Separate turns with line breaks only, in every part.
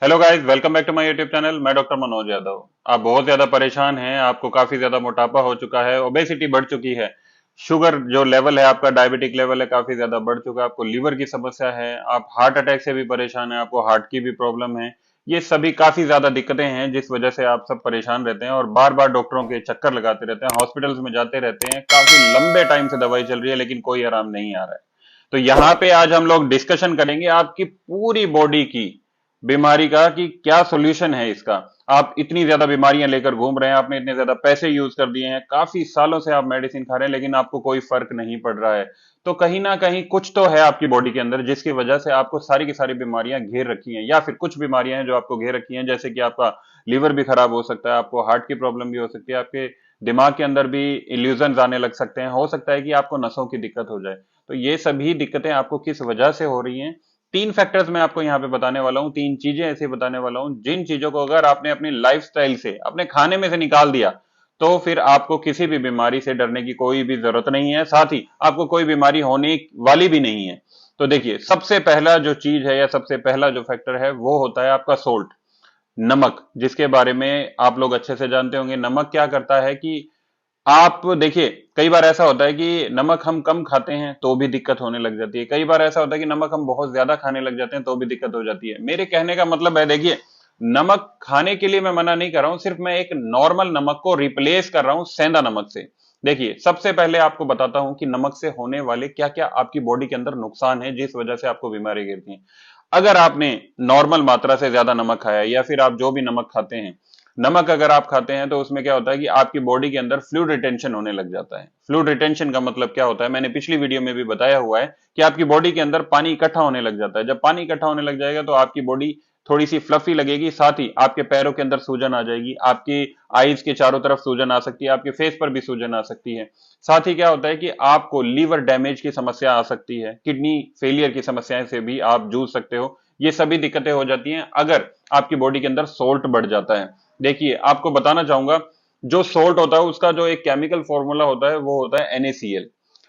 Hello guys, welcome back to my YouTube channel. मैं doctor Manoj Yadav. आप बहुत ज्यादा परेशान हैं, आपको काफी ज्यादा मोटापा हो चुका है, ओबेसिटी बढ़ चुकी है, शुगर जो लेवल है आपका, डायबिटिक लेवल है काफी ज्यादा बढ़ चुका है, आपको लीवर की समस्या है, आप हार्ट अटैक से भी परेशान हैं, आपको हार्ट की भी प्रॉब्लम है। ये सभी काफी ज्यादा दिक्कतें हैं जिस वजह से आप सब परेशान रहते हैं और बार बार डॉक्टरों के चक्कर लगाते रहते हैं, हॉस्पिटल्स में जाते रहते हैं, काफी लंबे टाइम से दवाई चल रही है लेकिन कोई आराम नहीं आ रहा है। तो यहाँ पे आज हम लोग डिस्कशन करेंगे आपकी पूरी बॉडी की बीमारी का कि क्या सॉल्यूशन है इसका। आप इतनी ज्यादा बीमारियां लेकर घूम रहे हैं, आपने इतने ज्यादा पैसे यूज कर दिए हैं, काफी सालों से आप मेडिसिन खा रहे हैं लेकिन आपको कोई फर्क नहीं पड़ रहा है। तो कहीं ना कहीं कुछ तो है आपकी बॉडी के अंदर जिसकी वजह से आपको सारी की सारी बीमारियां घेर रखी हैं, या फिर कुछ बीमारियां हैं जो आपको घेर रखी हैं, जैसे कि आपका लीवर भी खराब हो सकता है, आपको हार्ट की प्रॉब्लम भी हो सकती है, आपके दिमाग के अंदर भी इल्यूजन आने लग सकते हैं, हो सकता है कि आपको नसों की दिक्कत हो जाए। तो ये सभी दिक्कतें आपको किस वजह से हो रही हैं, तीन फैक्टर्स मैं आपको यहाँ पे बताने वाला हूँ, तीन चीजें ऐसी बताने वाला हूँ जिन चीजों को अगर आपने अपनी लाइफस्टाइल से, अपने खाने में से निकाल दिया तो फिर आपको किसी भी बीमारी से डरने की कोई भी जरूरत नहीं है, साथ ही आपको कोई बीमारी होने वाली भी नहीं है। तो देखिए, सबसे पहला जो चीज है या सबसे पहला जो फैक्टर है वो होता है आपका सोल्ट, नमक, जिसके बारे में आप लोग अच्छे से जानते होंगे। नमक क्या करता है कि आप देखिए, कई बार ऐसा होता है कि नमक हम कम खाते हैं तो भी दिक्कत होने लग जाती है, कई बार ऐसा होता है कि नमक हम बहुत ज्यादा खाने लग जाते हैं तो भी दिक्कत हो जाती है। मेरे कहने का मतलब है, देखिए, नमक खाने के लिए मैं मना नहीं कर रहा हूं, सिर्फ मैं एक नॉर्मल नमक को रिप्लेस कर रहा हूं सेंधा नमक से। देखिए, सबसे पहले आपको बताता हूं कि नमक से होने वाले क्या क्या आपकी बॉडी के अंदर नुकसान है जिस वजह से आपको बीमारी गिरती है। अगर आपने नॉर्मल मात्रा से ज्यादा नमक खाया या फिर आप जो भी नमक खाते हैं, नमक अगर आप खाते हैं तो उसमें क्या होता है कि आपकी बॉडी के अंदर फ्लूइड रिटेंशन होने लग जाता है। फ्लूइड रिटेंशन का मतलब क्या होता है, मैंने पिछली वीडियो में भी बताया हुआ है कि आपकी बॉडी के अंदर पानी इकट्ठा होने लग जाता है। जब पानी इकट्ठा होने लग जाएगा तो आपकी बॉडी थोड़ी सी फ्लफी लगेगी, साथ ही आपके पैरों के अंदर सूजन आ जाएगी, आपकी आईज के चारों तरफ सूजन आ सकती है, आपके फेस पर भी सूजन आ सकती है। साथ ही क्या होता है कि आपको लीवर डैमेज की समस्या आ सकती है, किडनी फेलियर की समस्याएं से भी आप जूझ सकते हो। ये सभी दिक्कतें हो जाती हैं अगर आपकी बॉडी के अंदर सोल्ट बढ़ जाता है। देखिए, आपको बताना चाहूंगा, जो सोल्ट होता है उसका जो एक केमिकल फॉर्मूला होता है वो होता है NaCl।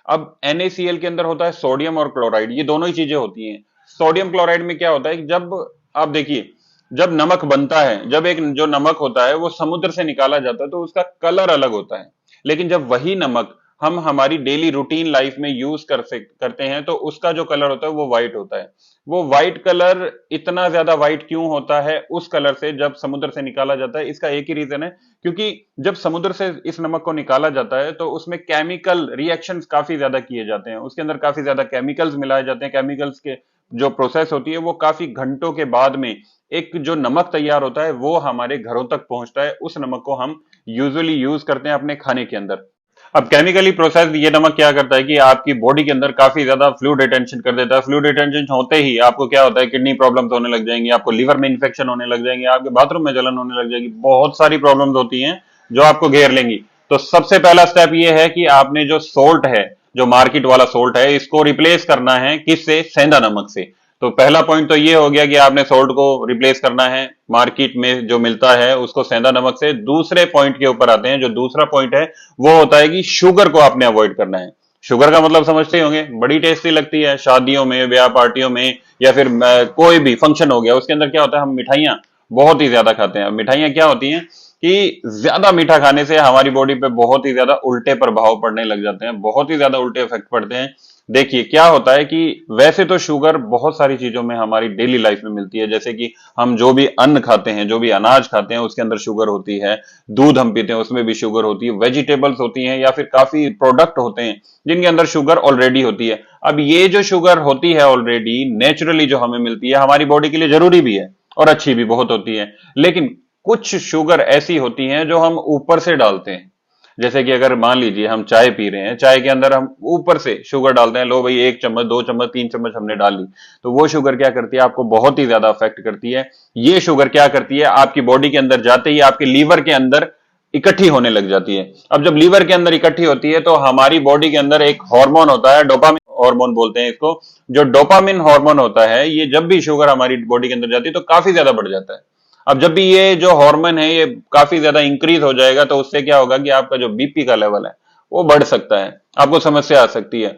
अब NaCl के अंदर होता है सोडियम और क्लोराइड, ये दोनों ही चीजें होती हैं। सोडियम क्लोराइड में क्या होता है कि जब आप देखिए, जब नमक बनता है, जब एक जो नमक होता है वो समुद्र से निकाला जाता है तो उसका कलर अलग होता है, लेकिन जब वही नमक हम हमारी डेली रूटीन लाइफ में यूज करते हैं तो उसका जो कलर होता है वो व्हाइट होता है। वो व्हाइट कलर इतना ज्यादा व्हाइट क्यों होता है उस कलर से जब समुद्र से निकाला जाता है, इसका एक ही रीजन है, क्योंकि जब समुद्र से इस नमक को निकाला जाता है तो उसमें केमिकल रिएक्शंस काफी ज्यादा किए जाते हैं, उसके अंदर काफी ज्यादा केमिकल्स मिलाए जाते हैं। केमिकल्स के जो प्रोसेस होती है वो काफी घंटों के बाद में एक जो नमक तैयार होता है वो हमारे घरों तक पहुंचता है। उस नमक को हम यूजुअली यूज करते हैं अपने खाने के अंदर। अब केमिकली प्रोसेस ये नमक क्या करता है कि आपकी बॉडी के अंदर काफी ज्यादा फ्लूइड रिटेंशन कर देता है। फ्लूइड रिटेंशन होते ही आपको क्या होता है, किडनी प्रॉब्लम्स होने लग जाएंगी, आपको लीवर में इंफेक्शन होने लग जाएंगे, आपके बाथरूम में जलन होने लग जाएगी, बहुत सारी प्रॉब्लम्स होती हैं जो आपको घेर लेंगी। तो सबसे पहला स्टेप ये है कि आपने जो सोल्ट है, जो मार्केट वाला सोल्ट है, इसको रिप्लेस करना है किससे, सेंधा नमक से। तो पहला पॉइंट तो ये हो गया कि आपने सोल्ट को रिप्लेस करना है मार्केट में जो मिलता है उसको सेंधा नमक से। दूसरे पॉइंट के ऊपर आते हैं, जो दूसरा पॉइंट है वो होता है कि शुगर को आपने अवॉइड करना है। शुगर का मतलब समझते ही होंगे, बड़ी टेस्टी लगती है शादियों में, ब्याह पार्टियों में, या फिर कोई भी फंक्शन हो गया उसके अंदर क्या होता है, हम मिठाइयां बहुत ही ज्यादा खाते हैं। मिठाइयां क्या होती हैं कि ज्यादा मीठा खाने से हमारी बॉडी पे बहुत ही ज्यादा उल्टे प्रभाव पड़ने लग जाते हैं, बहुत ही ज्यादा उल्टे इफेक्ट पड़ते हैं। देखिए, क्या होता है कि वैसे तो शुगर बहुत सारी चीजों में हमारी डेली लाइफ में मिलती है, जैसे कि हम जो भी अन्न खाते हैं, जो भी अनाज खाते हैं उसके अंदर शुगर होती है, दूध हम पीते हैं उसमें भी शुगर होती है, वेजिटेबल्स होती हैं, या फिर काफी प्रोडक्ट होते हैं जिनके अंदर शुगर ऑलरेडी होती है। अब ये जो शुगर होती है ऑलरेडी नेचुरली जो हमें मिलती है, हमारी बॉडी के लिए जरूरी भी है और अच्छी भी बहुत होती है, लेकिन कुछ शुगर ऐसी होती हैं जो हम ऊपर से डालते हैं। जैसे कि अगर मान लीजिए हम चाय पी रहे हैं, चाय के अंदर हम ऊपर से शुगर डालते हैं, लो भाई 1 चम्मच 2 चम्मच 3 चम्मच हमने डाल ली, तो वो शुगर क्या करती है, आपको बहुत ही ज्यादा अफेक्ट करती है। ये शुगर क्या करती है, आपकी बॉडी के अंदर जाते ही आपके लीवर के अंदर इकट्ठी होने लग जाती है। अब जब लीवर के अंदर इकट्ठी होती है तो हमारी बॉडी के अंदर एक हार्मोन होता है, डोपामिन हार्मोन बोलते हैं इसको। जो डोपामिन हार्मोन होता है, ये जब भी शुगर हमारी बॉडी के अंदर जाती है तो काफी ज्यादा बढ़ जाता है। अब जब भी ये जो हार्मोन है ये काफी ज्यादा इंक्रीज हो जाएगा तो उससे क्या होगा कि आपका जो BP का लेवल है वो बढ़ सकता है, आपको समस्या आ सकती है।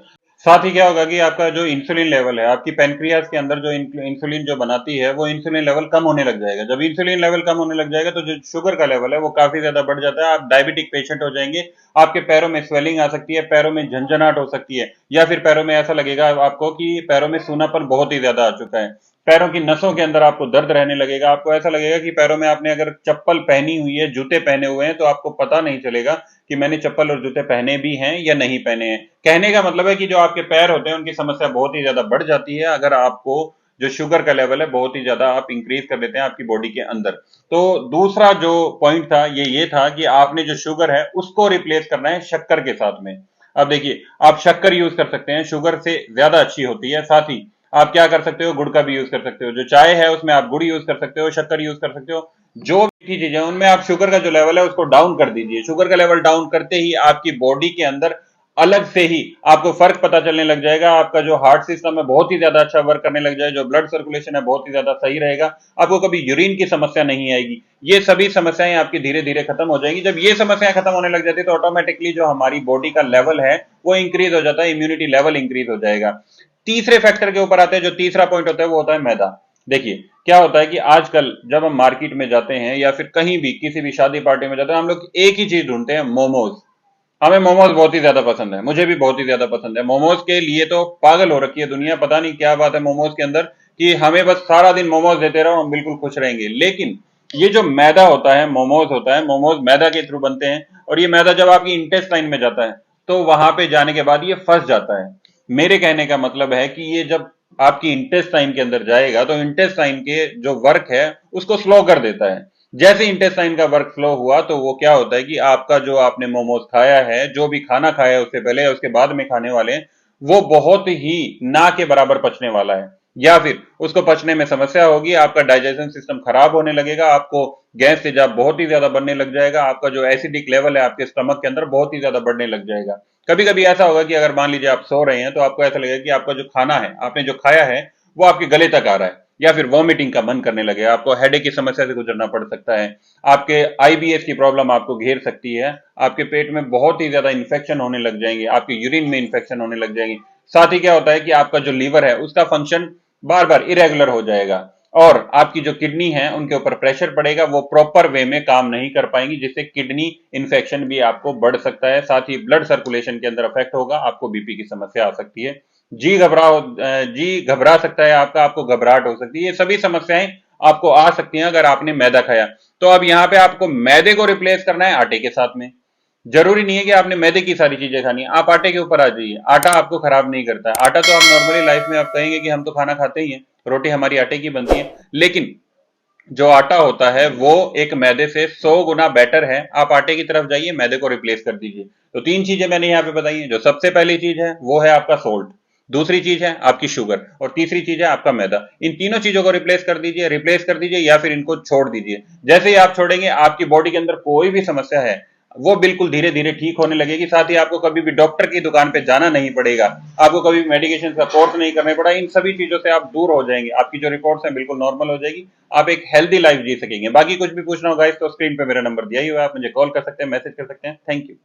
साथ ही क्या होगा कि आपका जो इंसुलिन लेवल है, आपकी पेनक्रियाज के अंदर जो इंसुलिन जो बनाती है, वो इंसुलिन लेवल कम होने लग जाएगा। जब इंसुलिन लेवल कम होने लग जाएगा तो जो शुगर का लेवल है वो काफी ज्यादा बढ़ जाता है, आप डायबिटिक पेशेंट हो जाएंगे। आपके पैरों में स्वेलिंग आ सकती है, पैरों में झंझनाहट हो सकती है, या फिर पैरों में ऐसा लगेगा आपको कि पैरों में सूनापन बहुत ही ज्यादा आ चुका है। पैरों की नसों के अंदर आपको दर्द रहने लगेगा, आपको ऐसा लगेगा कि पैरों में आपने अगर चप्पल पहनी हुई है, जूते पहने हुए हैं, तो आपको पता नहीं चलेगा कि मैंने चप्पल और जूते पहने भी हैं या नहीं पहने हैं। कहने का मतलब है कि जो आपके पैर होते हैं उनकी समस्या बहुत ही ज्यादा बढ़ जाती है अगर आपको जो शुगर का लेवल है बहुत ही ज्यादा आप इंक्रीज कर देते हैं आपकी बॉडी के अंदर। तो दूसरा जो पॉइंट था ये था कि आपने जो शुगर है उसको रिप्लेस करना है शक्कर के साथ में। अब देखिए, आप शक्कर यूज कर सकते हैं, शुगर से ज्यादा अच्छी होती है। साथ ही आप क्या कर सकते हो, गुड़ का भी यूज कर सकते हो। जो चाय है उसमें आप गुड़ यूज कर सकते हो, शक्कर यूज कर सकते हो। जो भी चीजें उनमें आप शुगर का जो लेवल है उसको डाउन कर दीजिए। शुगर का लेवल डाउन करते ही आपकी बॉडी के अंदर अलग से ही आपको फर्क पता चलने लग जाएगा। आपका जो हार्ट सिस्टम है बहुत ही ज्यादा अच्छा वर्क करने लग जाएगा, जो ब्लड सर्कुलेशन है बहुत ही ज्यादा सही रहेगा। आपको कभी यूरिन की समस्या नहीं आएगी। ये सभी समस्याएं आपकी धीरे धीरे खत्म हो जाएंगी। जब ये समस्याएं खत्म होने लग जाती है तो ऑटोमेटिकली जो हमारी बॉडी का लेवल है वो इंक्रीज हो जाता है, इम्यूनिटी लेवल इंक्रीज हो जाएगा। तीसरे फैक्टर के ऊपर आते हैं, जो तीसरा पॉइंट होता है वो होता है मैदा। देखिए, क्या होता है कि आजकल जब हम मार्केट में जाते हैं या फिर कहीं भी किसी भी शादी पार्टी में जाते हैं, हम लोग एक ही चीज ढूंढते हैं, मोमोज। हमें मोमोज बहुत ही ज्यादा पसंद है, मुझे भी बहुत ही ज्यादा पसंद है। मोमोज के लिए तो पागल हो रखी है दुनिया, पता नहीं क्या बात है मोमोज के अंदर कि हमें बस सारा दिन मोमोज देते रहो, हम बिल्कुल खुश रहेंगे। लेकिन ये जो मैदा होता है, मोमोज होता है, मोमोज मैदा के थ्रू बनते हैं, और ये मैदा जब आपकी इंटेस्टाइन में जाता है तो वहां पे जाने के बाद ये फंस जाता है। मेरे कहने का मतलब है कि ये जब आपकी इंटेस्टाइन के अंदर जाएगा तो इंटेस्टाइन के जो वर्क है उसको स्लो कर देता है। जैसे इंटेस्टाइन का वर्क फ्लो हुआ तो वो क्या होता है कि आपका जो आपने मोमोज खाया है, जो भी खाना खाया है उससे पहले या उसके बाद में खाने वाले हैं, वो बहुत ही ना के बराबर पचने वाला है, या फिर उसको पचने में समस्या होगी, आपका डाइजेशन सिस्टम खराब होने लगेगा, आपको गैस तेजाब बहुत ही ज्यादा बढ़ने लग जाएगा, आपका जो एसिडिक लेवल है आपके स्टमक के अंदर बहुत ही ज्यादा बढ़ने लग जाएगा। कभी कभी ऐसा होगा कि अगर मान लीजिए आप सो रहे हैं तो आपको ऐसा लगेगा कि आपका जो खाना है, आपने जो खाया है, वो आपके गले तक आ रहा है, या फिर वॉमिटिंग का मन करने लगे, आपको हेडेक की समस्या से गुजरना पड़ सकता है, आपके आईबीएस की प्रॉब्लम आपको घेर सकती है, आपके पेट में बहुत ही ज्यादा इंफेक्शन होने लग जाएंगे, आपके यूरिन में इंफेक्शन होने लग जाएंगे। साथ ही क्या होता है कि आपका जो लीवर है उसका फंक्शन बार बार इरेगुलर हो जाएगा, और आपकी जो किडनी है उनके ऊपर प्रेशर पड़ेगा, वो प्रॉपर वे में काम नहीं कर पाएंगी, जिससे किडनी इंफेक्शन भी आपको बढ़ सकता है। साथ ही ब्लड सर्कुलेशन के अंदर अफेक्ट होगा, आपको बीपी की समस्या आ सकती है, जी घबरा सकता है आपका, आपको घबराहट हो सकती है। ये सभी समस्याएं आपको आ सकती हैं अगर आपने मैदा खाया। तो अब यहाँ पे आपको मैदे को रिप्लेस करना है आटे के साथ में। जरूरी नहीं है कि आपने मैदे की सारी चीजें खानी है, आप आटे के ऊपर आ जाइए। आटा आपको खराब नहीं करता है। आटा तो आप नॉर्मली लाइफ में आप कहेंगे कि हम तो खाना खाते ही हैं, रोटी हमारी आटे की बनती है, लेकिन जो आटा होता है वो एक मैदे से 100 गुना बेटर है। आप आटे की तरफ जाइए, मैदे को रिप्लेस कर दीजिए। तो तीन चीजें मैंने यहाँ पे बताई हैं। जो सबसे पहली चीज है वो है आपका सोल्ट, दूसरी चीज है आपकी शुगर, और तीसरी चीज है आपका मैदा। इन तीनों चीजों को रिप्लेस कर दीजिए या फिर इनको छोड़ दीजिए। जैसे ही आप छोड़ेंगे आपकी बॉडी के अंदर कोई भी समस्या है वो बिल्कुल धीरे धीरे ठीक होने लगेगी। साथ ही आपको कभी भी डॉक्टर की दुकान पे जाना नहीं पड़ेगा, आपको कभी मेडिकेशन का कोर्स नहीं करना पड़ा। इन सभी चीजों से आप दूर हो जाएंगे, आपकी जो रिपोर्ट्स हैं बिल्कुल नॉर्मल हो जाएगी, आप एक हेल्दी लाइफ जी सकेंगे। बाकी कुछ भी पूछना होगा इस तो स्क्रीन पे मेरा नंबर दिया ही हुआ है, आप मुझे कॉल कर सकते हैं, मैसेज कर सकते हैं। Thank you.